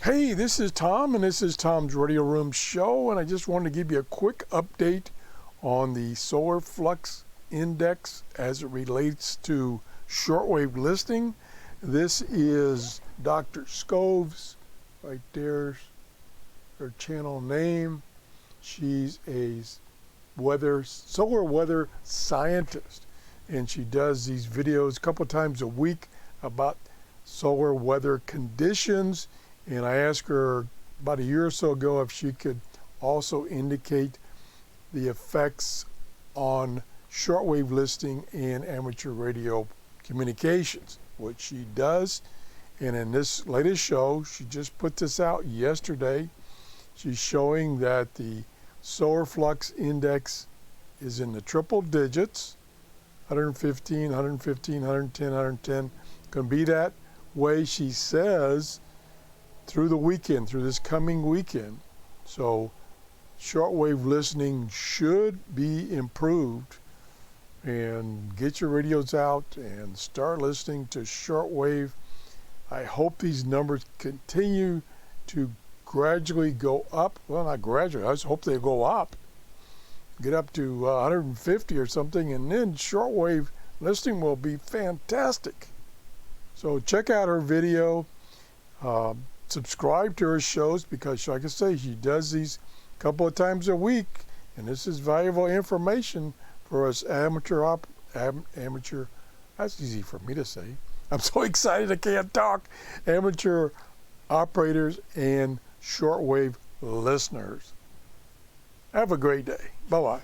Hey, this is Tom, and this is Tom's Radio Room Show, and I just wanted to give you a quick update on the solar flux index as it relates to shortwave listening. This is Dr. Scoves, right there's her channel name. She's a solar weather scientist, and she does these videos a couple times a week about solar weather conditions. And I asked her about a year or so ago if she could also indicate the effects on shortwave listening and amateur radio communications, which she does. And in this latest show, she just put this out yesterday. She's showing that the solar flux index is in the triple digits, 115, 115, 110, 110. Going to be that way, she says, through the weekend, through this coming weekend. So shortwave listening should be improved, and get your radios out and start listening to shortwave. I hope these numbers continue to gradually go up. Well, not gradually, I just hope they go up. Get up to 150 or something, and then shortwave listening will be fantastic. So check out her video. Subscribe to her shows because, like I say, she does these a couple of times a week, and this is valuable information for us amateur. That's easy for me to say. I'm so excited I can't talk. Amateur operators and shortwave listeners. Have a great day. Bye-bye.